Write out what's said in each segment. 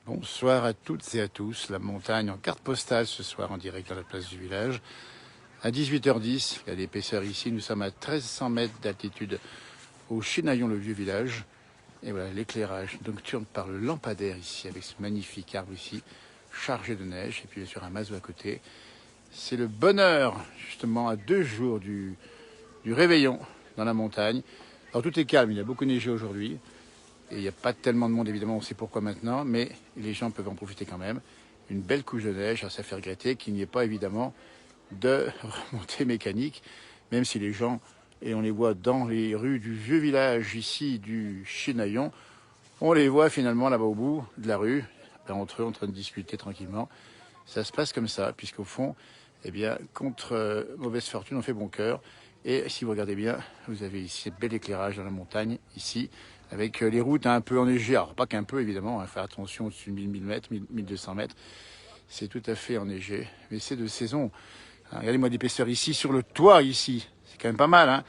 Bonsoir à toutes et à tous. La montagne en carte postale ce soir en direct dans la place du village. À 18h10, il y a l'épaisseur ici. Nous sommes à 1300 mètres d'altitude au Chinaillon, le vieux village. Et voilà l'éclairage nocturne par le lampadaire ici avec ce magnifique arbre ici chargé de neige. Et puis bien sûr un mazo à côté. C'est le bonheur justement à 2 jours du réveillon dans la montagne. Alors tout est calme, il y a beaucoup neigé aujourd'hui. Et il n'y a pas tellement de monde, évidemment, on sait pourquoi maintenant, mais les gens peuvent en profiter quand même. Une belle couche de neige, alors ça fait regretter qu'il n'y ait pas, évidemment, de remontée mécanique, même si les gens, et on les voit dans les rues du vieux village ici, du Chinaillon, on les voit finalement là-bas au bout de la rue, entre eux, en train de discuter tranquillement. Ça se passe comme ça, puisqu'au fond, eh bien, contre mauvaise fortune, on fait bon cœur. Et si vous regardez bien, vous avez ici ce bel éclairage dans la montagne, ici, avec les routes un peu enneigées. Alors, pas qu'un peu, évidemment, hein, faire attention au-dessus de 1000 mètres, 1200 mètres. C'est tout à fait enneigé, mais c'est de saison. Hein, regardez-moi l'épaisseur ici, sur le toit, ici. C'est quand même pas mal, hein.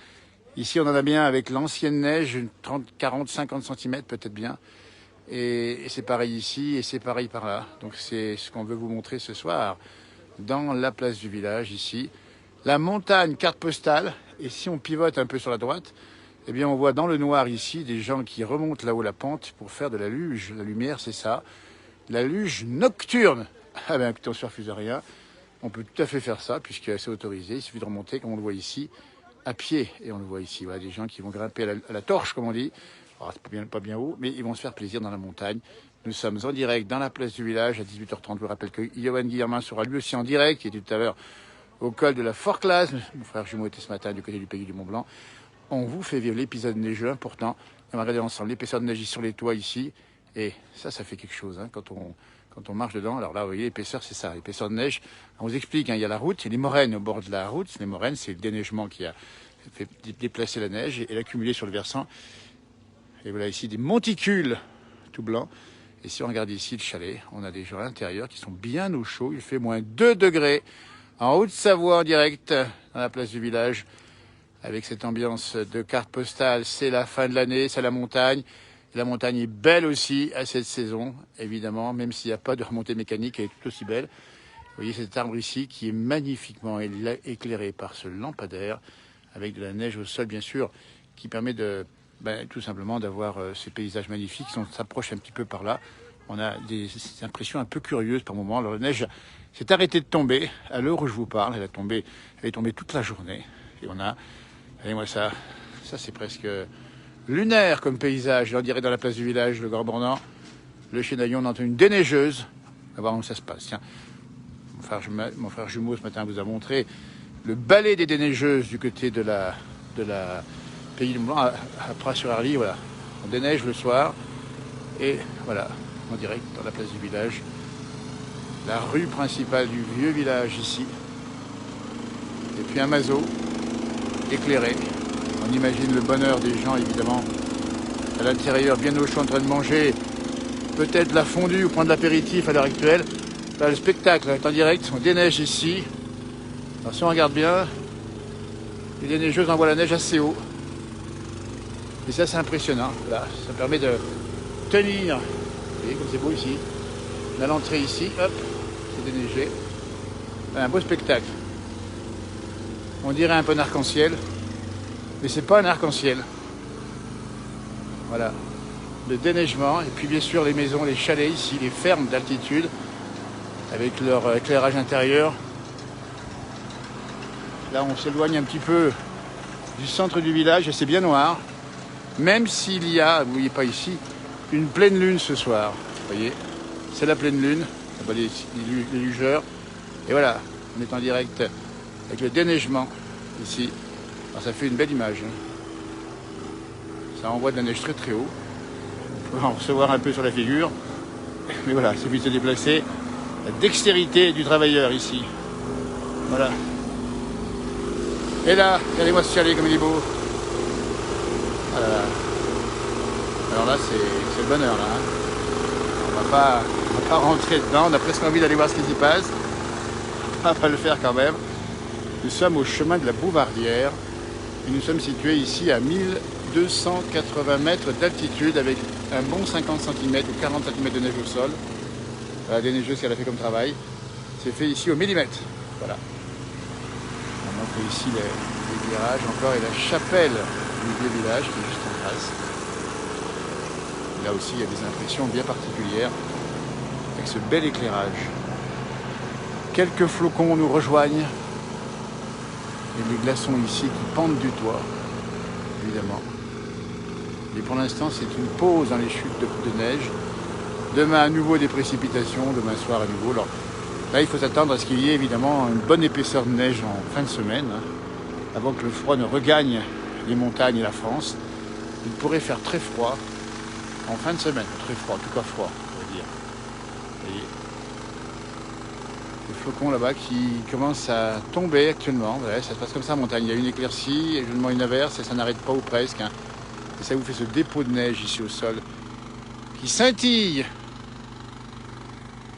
Ici, on en a bien avec l'ancienne neige, 30, 40, 50 cm peut-être bien. Et c'est pareil ici, et c'est pareil par là. Donc, c'est ce qu'on veut vous montrer ce soir, dans la place du village, ici. La montagne, carte postale, et si on pivote un peu sur la droite, eh bien on voit dans le noir ici des gens qui remontent là-haut la pente pour faire de la luge. La lumière, c'est ça. La luge nocturne. Ah ben écoutez, on ne se refuse à rien. On peut tout à fait faire ça, puisque c'est autorisé. Il suffit de remonter, comme on le voit ici, à pied. Et on le voit ici, voilà, des gens qui vont grimper à la torche, comme on dit. Alors, c'est pas bien haut, mais ils vont se faire plaisir dans la montagne. Nous sommes en direct dans la place du village à 18h30. Je vous rappelle que Johan Guillermin sera lui aussi en direct. Il était tout à l'heure au col de la Forclaz. Mon frère jumeau était ce matin du côté du pays du Mont-Blanc. On vous fait vivre l'épisode neigeux important. On va regarder ensemble l'épaisseur de neige sur les toits ici. Et ça fait quelque chose hein, quand on marche dedans. Alors là, vous voyez, l'épaisseur, c'est ça, l'épaisseur de neige. On vous explique, hein, il y a la route, il y a les moraines au bord de la route. Les moraines, c'est le déneigement qui a fait déplacer la neige et l'accumuler sur le versant. Et voilà ici des monticules tout blancs. Et si on regarde ici le chalet, on a des gens à l'intérieur qui sont bien au chaud. Il fait moins 2 degrés en Haute-Savoie en direct dans la place du village. Avec cette ambiance de carte postale, c'est la fin de l'année, c'est la montagne. Et la montagne est belle aussi à cette saison, évidemment, même s'il n'y a pas de remontée mécanique, elle est tout aussi belle. Vous voyez cet arbre ici qui est magnifiquement éclairé par ce lampadaire, avec de la neige au sol, bien sûr, qui permet de, tout simplement d'avoir ces paysages magnifiques. Si on s'approche un petit peu par là, on a des impressions un peu curieuses par moments. Alors, la neige s'est arrêtée de tomber à l'heure où je vous parle. Elle est tombée toute la journée. Et on a... Regardez-moi ça c'est presque lunaire comme paysage. On dirait dans la place du village, le Grand Bornand, le Chinaillon, on entend une déneigeuse. On va voir où ça se passe. Tiens, mon frère jumeau ce matin vous a montré le balai des déneigeuses du côté de la pays du Mont-Blanc, à Pras-sur-Arly. Voilà, on déneige le soir et voilà, en direct dans la place du village, la rue principale du vieux village ici, et puis un mazo éclairé. On imagine le bonheur des gens, évidemment, à l'intérieur, bien au chaud, en train de manger peut-être la fondue ou prendre l'apéritif à l'heure actuelle. Là, le spectacle est en direct, on déneige ici. Alors, si on regarde bien, les déneigeuses envoient la neige assez haut. Et ça, c'est impressionnant. Là, ça permet de tenir. Vous voyez comme c'est beau ici. À l'entrée ici, hop, c'est déneigé. Un beau spectacle. On dirait un peu un arc-en-ciel, mais c'est pas un arc-en-ciel. Voilà, le déneigement, et puis bien sûr les maisons, les chalets ici, les fermes d'altitude, avec leur éclairage intérieur. Là, on s'éloigne un petit peu du centre du village, et c'est bien noir, même s'il y a, vous voyez pas ici, une pleine lune ce soir. Vous voyez, c'est la pleine lune, les lugeurs, et voilà, on est en direct avec le déneigement ici. Alors ça fait une belle image. Ça envoie de la neige très très haut. On peut en recevoir un peu sur la figure. Mais voilà, il suffit de se déplacer. La dextérité du travailleur ici. Voilà. Et là, regardez-moi ce chalet comme il est beau. Ah là là. Alors là, c'est le bonheur là. On va pas rentrer dedans. On a presque envie d'aller voir ce qui s'y passe. On va pas le faire quand même. Nous sommes au chemin de la Bouvardière et nous sommes situés ici à 1280 mètres d'altitude avec un bon 50 cm ou 40 cm de neige au sol. La déneigeuse qu'elle a fait comme travail, c'est fait ici au millimètre. Voilà. On montre ici l'éclairage encore et la chapelle du vieux village qui est juste en face. Là aussi, il y a des impressions bien particulières avec ce bel éclairage. Quelques flocons nous rejoignent et les glaçons ici qui pendent du toit, évidemment. Et pour l'instant, c'est une pause dans les chutes de neige. Demain, à nouveau des précipitations, demain soir à nouveau. Alors, là, il faut s'attendre à ce qu'il y ait évidemment une bonne épaisseur de neige en fin de semaine, avant que le froid ne regagne les montagnes et la France. Il pourrait faire très froid en fin de semaine, très froid, en tout cas froid, on va dire. Vous voyez, les flocons là-bas qui commencent à tomber actuellement. Voilà, ça se passe comme ça en montagne. Il y a une éclaircie, également une averse, et ça n'arrête pas ou presque. Et ça vous fait ce dépôt de neige ici au sol qui scintille.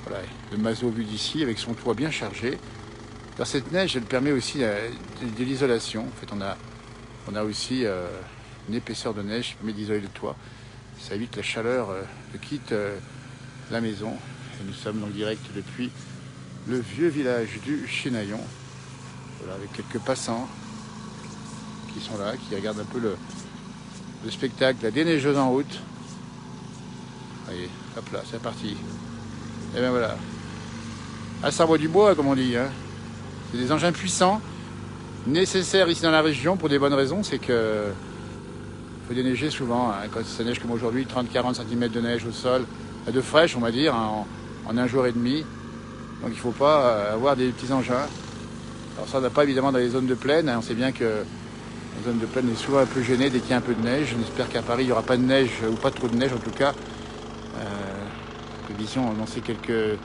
Voilà, le Mazo vu d'ici avec son toit bien chargé. Alors, cette neige, elle permet aussi de l'isolation. En fait, on a aussi une épaisseur de neige qui permet d'isoler le toit. Ça évite la chaleur de quitte la maison. Et nous sommes en direct depuis le vieux village du Chinaillon. Voilà, avec quelques passants qui sont là, qui regardent un peu le spectacle, la déneigeuse en route. Voyez, hop là, c'est parti. Et bien voilà. Ah, ça envoie du bois, comme on dit. Hein. C'est des engins puissants, nécessaires ici dans la région pour des bonnes raisons. C'est que faut déneiger souvent. Hein. Quand ça neige comme aujourd'hui, 30-40 cm de neige au sol, de fraîche, on va dire, hein, en un jour et demi. Donc il ne faut pas avoir des petits engins. Alors ça, on n'a pas évidemment dans les zones de plaine. Hein. On sait bien que la zone de plaine est souvent un peu gênée dès qu'il y a un peu de neige. On espère qu'à Paris, il n'y aura pas de neige, ou pas trop de neige en tout cas. Prévision annoncée quelques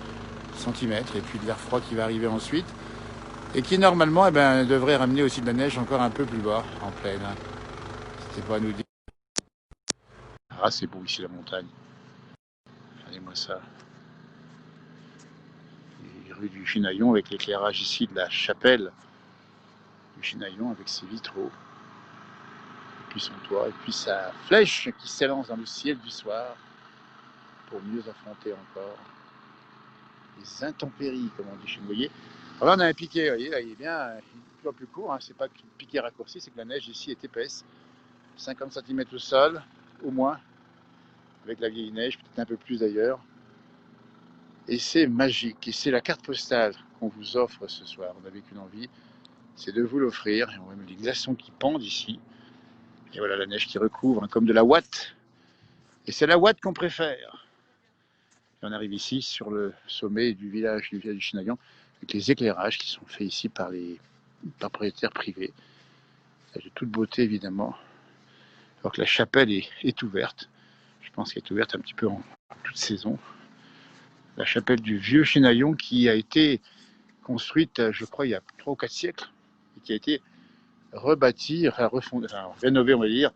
centimètres, et puis de l'air froid qui va arriver ensuite. Et qui normalement devrait ramener aussi de la neige encore un peu plus bas, en plaine. Hein. C'était pas à nous dire. Ah, c'est beau ici la montagne. Regardez-moi ça. Les rues du Chinaillon avec l'éclairage ici de la chapelle du Chinaillon avec ses vitraux. Et puis son toit, et puis sa flèche qui s'élance dans le ciel du soir pour mieux affronter encore les intempéries, comme on dit chez nous. Vous voyez. Alors là, on a un piquet, vous voyez, là, il est bien plus en plus court. Hein. C'est pas qu'un piquet raccourci, c'est que la neige ici est épaisse. 50 cm au sol, au moins, avec la vieille neige, peut-être un peu plus d'ailleurs. Et c'est magique. Et c'est la carte postale qu'on vous offre ce soir. On n'avait qu'une envie, c'est de vous l'offrir. Et on voit les glaçons qui pendent ici. Et voilà la neige qui recouvre, hein, comme de la ouate. Et c'est la ouate qu'on préfère. Et on arrive ici sur le sommet du village du Chinaillon, avec les éclairages qui sont faits ici par les propriétaires privés. De toute beauté évidemment. Alors que la chapelle est ouverte. Je pense qu'elle est ouverte un petit peu en toute saison. La chapelle du vieux Chinaillon qui a été construite, je crois, il y a 3 ou 4 siècles, et qui a été rebâtie, refondée, rénovée, on va dire,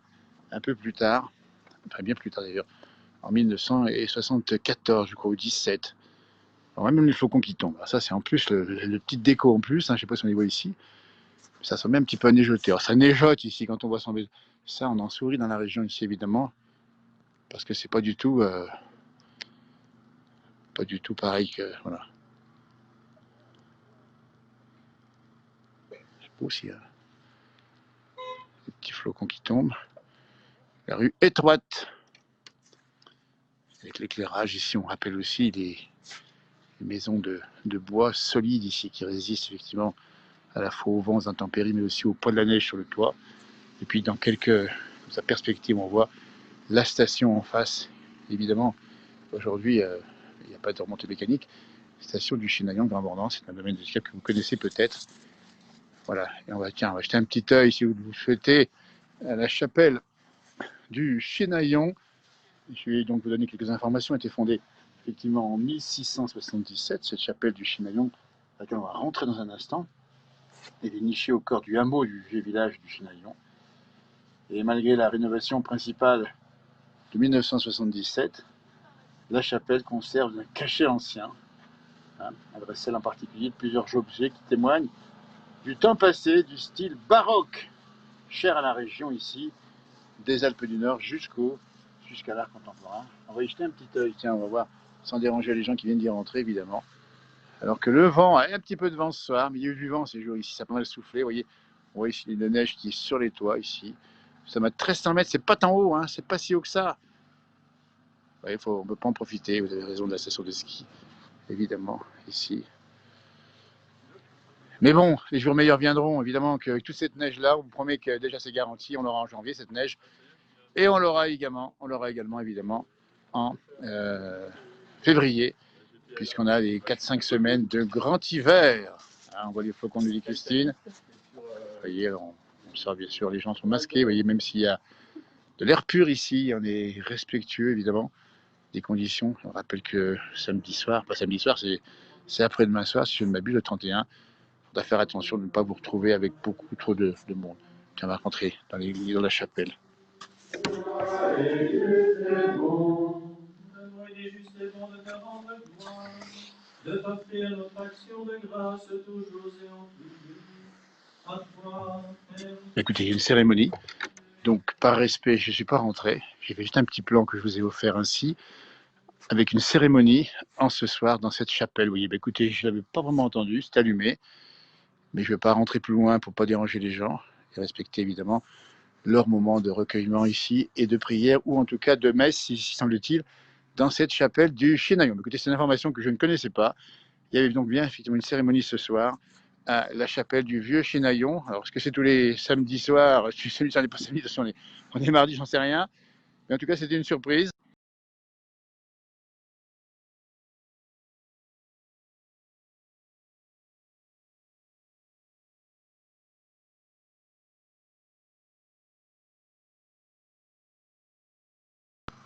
un peu plus tard, enfin bien plus tard d'ailleurs, en 1974, je crois, ou 17. Alors même les flocons qui tombent. Alors ça, c'est en plus le petit déco en plus, hein, je ne sais pas si on les voit ici. Ça sent même un petit peu à neigeoter. Alors ça neigeote ici quand on voit ça, on en sourit dans la région ici évidemment, parce que c'est pas du tout pareil que voilà. C'est beau aussi, hein. Les petits flocons qui tombent. La rue étroite, avec l'éclairage ici, on rappelle aussi les maisons de bois solides ici qui résistent effectivement à la fois aux vents, aux intempéries, mais aussi au poids de la neige sur le toit. Et puis dans quelques perspectives, on voit la station en face. Évidemment, aujourd'hui, il n'y a pas de remontée mécanique. Station du Chinaillon Grand Bornand, c'est un domaine de ski que vous connaissez peut-être. Voilà, et on va jeter un petit œil si vous le souhaitez à la chapelle du Chinaillon. Je vais donc vous donner quelques informations. Elle a été fondée effectivement en 1677, cette chapelle du Chinaillon, à laquelle on va rentrer dans un instant. Elle est nichée au cœur du hameau du vieux village du Chinaillon. Et malgré la rénovation principale de 1977, la chapelle conserve un cachet ancien, hein, avec celle en particulier de plusieurs objets qui témoignent du temps passé, du style baroque, cher à la région ici, des Alpes du Nord jusqu'à l'art contemporain. On va y jeter un petit œil, tiens, on va voir sans déranger les gens qui viennent d'y rentrer, évidemment. Alors que le vent, il y a un petit peu de vent ce soir, mais il y a eu du vent ces jours ici, ça a pas mal soufflé, vous voyez. On voit ici la neige qui est sur les toits, ici. Ça m'a 1300 mètres, c'est pas tant haut, hein, c'est pas si haut que ça. Ouais, on ne peut pas en profiter, vous avez raison de la station de ski, évidemment, ici. Mais bon, les jours meilleurs viendront, évidemment, qu'avec toute cette neige-là, on vous promet que déjà c'est garanti, on l'aura en janvier, cette neige. Et on l'aura également, évidemment, en février, puisqu'on a les 4-5 semaines de grand hiver. Hein, on voit les flocons de Christine. Vous voyez, on sort bien sûr, les gens sont masqués, vous voyez, même s'il y a de l'air pur ici, on est respectueux, évidemment, des conditions. On rappelle que samedi soir, pas samedi soir, c'est après-demain soir, si je ne m'abuse, le 31. Il faudra faire attention de ne pas vous retrouver avec beaucoup trop de monde. Tiens, on va rentrer dans la chapelle. De t'offrir notre action de grâce toujours et en plus. À toi, écoutez, il y a une cérémonie, donc par respect, je ne suis pas rentré. J'ai fait juste un petit plan que je vous ai offert ainsi, avec une cérémonie en ce soir dans cette chapelle. Vous voyez, bah, écoutez, je ne l'avais pas vraiment entendu, c'est allumé, mais je ne vais pas rentrer plus loin pour ne pas déranger les gens et respecter évidemment leur moment de recueillement ici et de prière, ou en tout cas de messe, ici semble-t-il, dans cette chapelle du Chinaillon. Écoutez, c'est une information que je ne connaissais pas. Il y avait donc bien effectivement une cérémonie ce soir à la chapelle du Vieux Chinaillon. Alors, est-ce que c'est tous les samedis soirs? Je sais, ça n'est pas samedi, on est mardi, j'en sais rien. Mais en tout cas, c'était une surprise.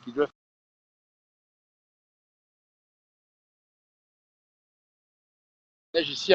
Qui doivent neige ici.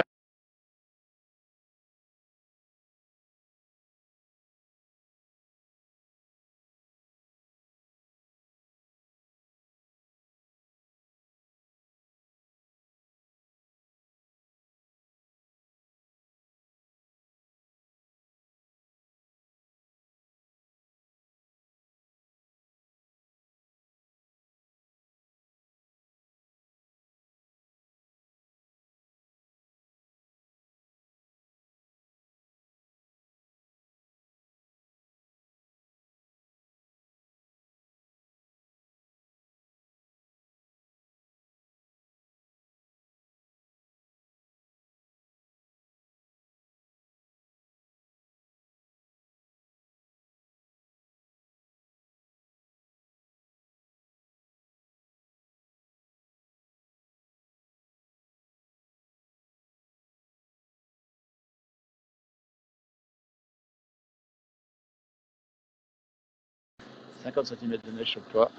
« 50 cm de neige sur le toit.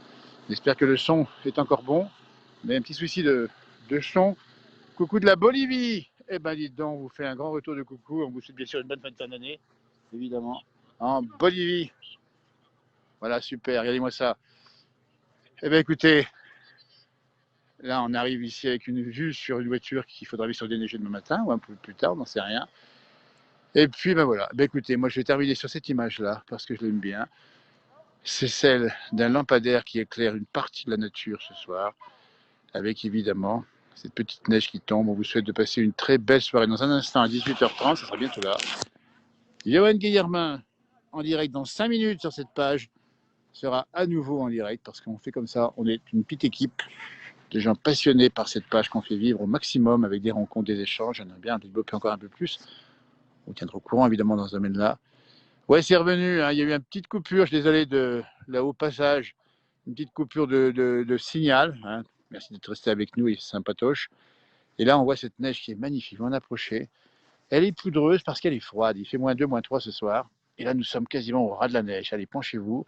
J'espère que le son est encore bon. On a un petit souci de son. Coucou de la Bolivie. Eh ben dites donc, on vous fait un grand retour de coucou. On vous souhaite bien sûr une bonne fin d'année, évidemment. En Bolivie. Voilà, super, regardez-moi ça. Eh bien écoutez, là on arrive ici avec une vue sur une voiture qu'il faudra sur déneiger demain matin, ou un peu plus tard, on n'en sait rien. Et puis ben voilà, ben écoutez, moi je vais terminer sur cette image-là, parce que je l'aime bien. C'est celle d'un lampadaire qui éclaire une partie de la nature ce soir, avec évidemment cette petite neige qui tombe. On vous souhaite de passer une très belle soirée. Dans un instant, à 18h30, ça sera bientôt là. Johan Guillermin, en direct dans 5 minutes sur cette page, sera à nouveau en direct, parce qu'on fait comme ça, on est une petite équipe de gens passionnés par cette page qu'on fait vivre au maximum, avec des rencontres, des échanges. J'aimerais bien développer encore un peu plus. On tiendra au courant, évidemment, dans ce domaine-là. Ouais, c'est revenu, hein. Il y a eu une petite coupure, je suis désolé de là au passage, une petite coupure de signal. Hein. Merci d'être resté avec nous, et c'est sympatoche. Et là, on voit cette neige qui est magnifique. On va en approcher. Elle est poudreuse parce qu'elle est froide. Il fait -2, -3 ce soir. Et là, nous sommes quasiment au ras de la neige. Allez, penchez-vous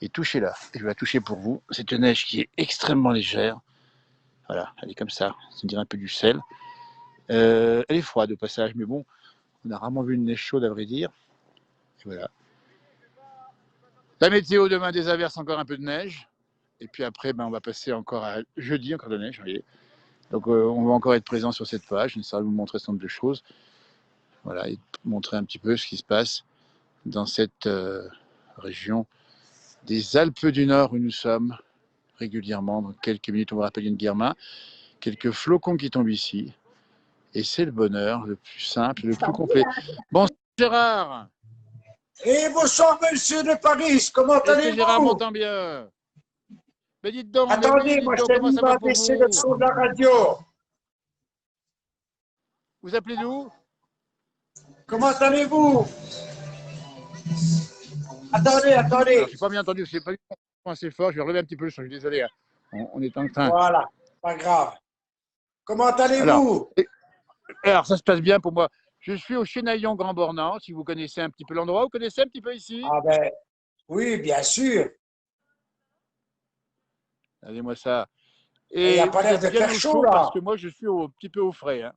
et touchez-la. Et je vais la toucher pour vous. C'est une neige qui est extrêmement légère. Voilà, elle est comme ça. Ça dirait un peu du sel. Elle est froide au passage, mais bon, on a rarement vu une neige chaude à vrai dire. Et voilà. La météo demain, des averses, encore un peu de neige. Et puis après, ben, on va passer encore à jeudi, encore de neige. Vous voyez. Donc on va encore être présent sur cette page. Ça va vous montrer un certain nombre de choses. Voilà, et montrer un petit peu ce qui se passe dans cette région des Alpes du Nord où nous sommes. régulièrement. Dans quelques minutes, on vous rappelle une guirma. Quelques flocons qui tombent ici. Et c'est le bonheur le plus simple, le plus complet. Bon, Gérard. Et bonsoir, monsieur de Paris, comment Est-ce que Gérard allez-vous? m'entend bien? Mais dites donc, mais oui, Attendez, dites ma donc, comment chérie ça va va pour baisser le vous? son de la radio. Vous appelez d'où? Comment allez-vous? Attendez, Alors, je attendez. ne suis pas bien entendu, c'est pas assez fort, je vais relever un petit peu le son, je suis désolé. Hein. On est en train. Voilà, pas grave. Comment Alors, allez-vous? alors, ça se passe bien pour moi. Je suis au Chenaillon Grand Bornand, si vous connaissez un petit peu l'endroit. Vous connaissez un petit peu ici? Ah ben, oui, bien sûr. Allez-moi ça. Il n'y Et a pas vous l'air êtes de bien faire au chaud, chaud parce là. que moi, je suis un petit peu au frais. Hein.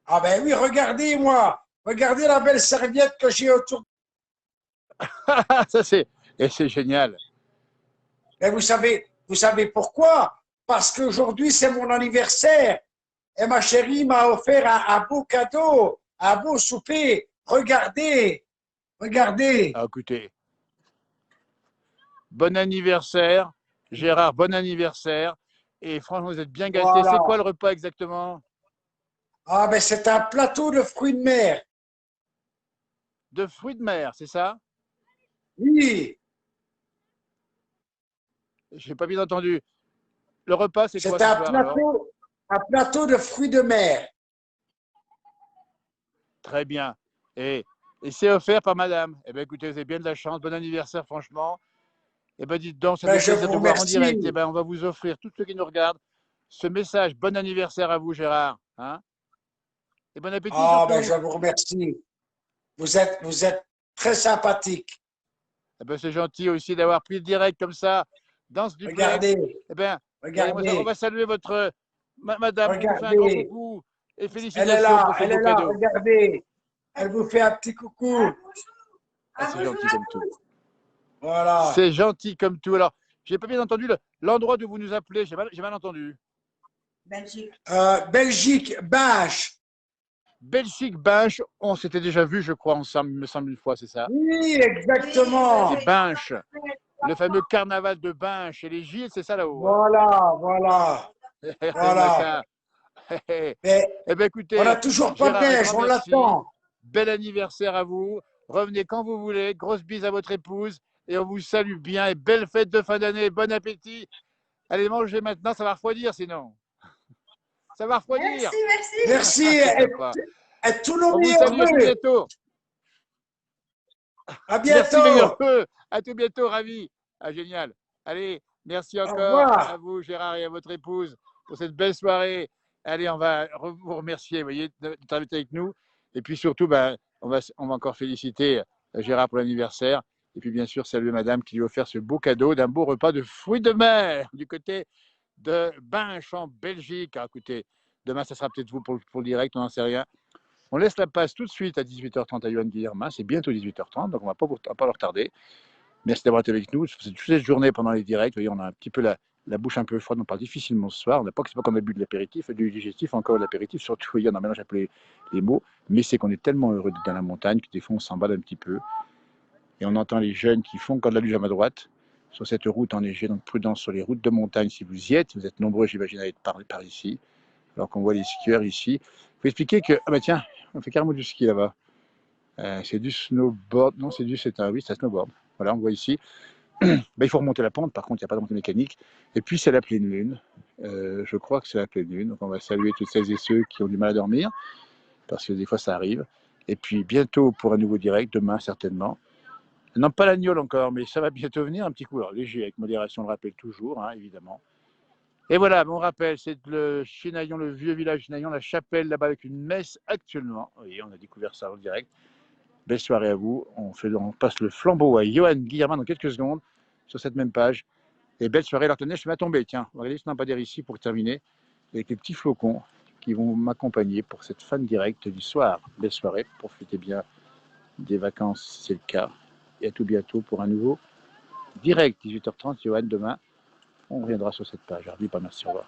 Ah ben oui, regardez, moi. Regardez la belle serviette que j'ai autour. Ça, c'est génial. Et vous savez pourquoi? Parce qu'aujourd'hui, c'est mon anniversaire. Et ma chérie m'a offert un beau cadeau, un beau souper. Regardez, regardez. Ah, écoutez, bon anniversaire. Gérard, bon anniversaire. Et franchement, vous êtes bien gâtés. C'est quoi Voilà. le repas exactement? Ah ben c'est un plateau de fruits de mer. De fruits de mer, c'est ça? Oui, Je n'ai pas bien entendu. Le repas, c'est quoi c'est ce soir alors? un plateau de fruits de mer. Très bien. Et, et c'est offert par madame. Eh bien, écoutez, vous avez bien de la chance. Bon anniversaire, franchement. Eh bien, dites donc, ça Ben fait je plaisir vous de voir en direct. Eh remercie. bien, on va vous offrir, tous ceux qui nous regardent, ce message. Bon anniversaire à vous, Gérard. Hein, et bon appétit Ah ben surtout. je vous remercie. Vous êtes très sympathique. Eh bien, c'est gentil aussi d'avoir pris le direct comme ça, dans ce duplex. Regardez, Eh bien, regardez-moi ça. On regardez, va saluer votre madame qui vous fait un grand regardez. coucou. Et félicitations pour ce Elle beau est là, cadeau. regardez. Elle vous fait un petit coucou. Ah, c'est gentil comme tout. Voilà. C'est gentil comme tout. Alors, j'ai pas bien entendu l'endroit d'où vous nous appelez. J'ai mal entendu. Belgique, Binche. Belgique, Binche, on s'était déjà vu, je crois, ensemble, il me semble une fois, c'est ça? Oui, exactement. C'est Binche, le fameux carnaval de Binche et les Gilles, c'est ça là-haut. Hein. Voilà, voilà, Moi voilà. ça. Eh Mais bien, on n'a écoutez, toujours pas de Gérard, un neige, grand on merci. l'attend. Bel anniversaire à vous. Revenez quand vous voulez. Grosse bise à votre épouse. Et on vous salue bien. Et belle fête de fin d'année. Bon appétit. Allez, mangez maintenant, ça va refroidir sinon. Ça va refroidir. Merci C'est sympa. et tous nos On vous meilleurs salue, à tout vœux. bientôt. À Merci, meilleur bientôt. peu. À tout bientôt, ravi. Ah, génial. Allez, merci Au encore à revoir. vous, Gérard, et à votre épouse pour cette belle soirée. Allez, on va vous remercier, vous voyez, d'être avec nous. Et puis surtout, ben, on va encore féliciter Gérard pour l'anniversaire. Et puis bien sûr, saluer madame qui lui a offert ce beau cadeau d'un beau repas de fruits de mer du côté de Binche en Belgique. Ah, écoutez, demain, ça sera peut-être vous pour le direct, on n'en sait rien. On laisse la passe tout de suite à 18h30 à Johan Guillermin. C'est bientôt 18h30, donc on ne va pas le retarder. Merci d'avoir été avec nous. C'est toute cette journée pendant les directs. Vous voyez, on a un petit peu la bouche un peu froide. On parle difficilement ce soir. C'est pas qu'on a bu de l'apéritif, du digestif, encore de l'apéritif. Surtout, vous voyez, on a mélange un peu les mots. Mais c'est qu'on est tellement heureux d'être dans la montagne que des fois, on s'emballe un petit peu. Et on entend les jeunes qui font quand de la luge à ma droite sur cette route enneigée. Donc, prudence sur les routes de montagne si vous y êtes. Vous êtes nombreux, j'imagine, à être par ici. Alors qu'on voit les skieurs ici. Il faut expliquer que, ah bah tiens, on fait carrément du ski là-bas. C'est du snowboard. Non, c'est un snowboard. Voilà, on voit ici. Il faut remonter la pente, par contre, il n'y a pas de montée mécanique. Et puis, c'est la pleine lune. Je crois que c'est la pleine lune. Donc, on va saluer toutes celles et ceux qui ont du mal à dormir, parce que des fois, ça arrive. Et puis, bientôt pour un nouveau direct, demain, certainement. Non, pas l'agneau encore, mais ça va bientôt venir. Un petit coup, alors, léger, avec modération, on le rappelle toujours, hein, évidemment. Et voilà, mon rappel, c'est le Chenaillon, le vieux village Chenaillon, la chapelle là-bas avec une messe actuellement. Oui, on a découvert ça en direct. Belle soirée à vous. On passe le flambeau à Johan Guillermin dans quelques secondes sur cette même page. Et belle soirée, alors que la neige va tomber. Tiens, on va regarder ce lampadaire ici pour terminer avec les petits flocons qui vont m'accompagner pour cette fan directe du soir. Belle soirée, profitez bien des vacances si c'est le cas. Et à tout bientôt pour un nouveau direct, 18h30, Johan, demain. On reviendra sur cette page. N'oublie pas, merci, au revoir.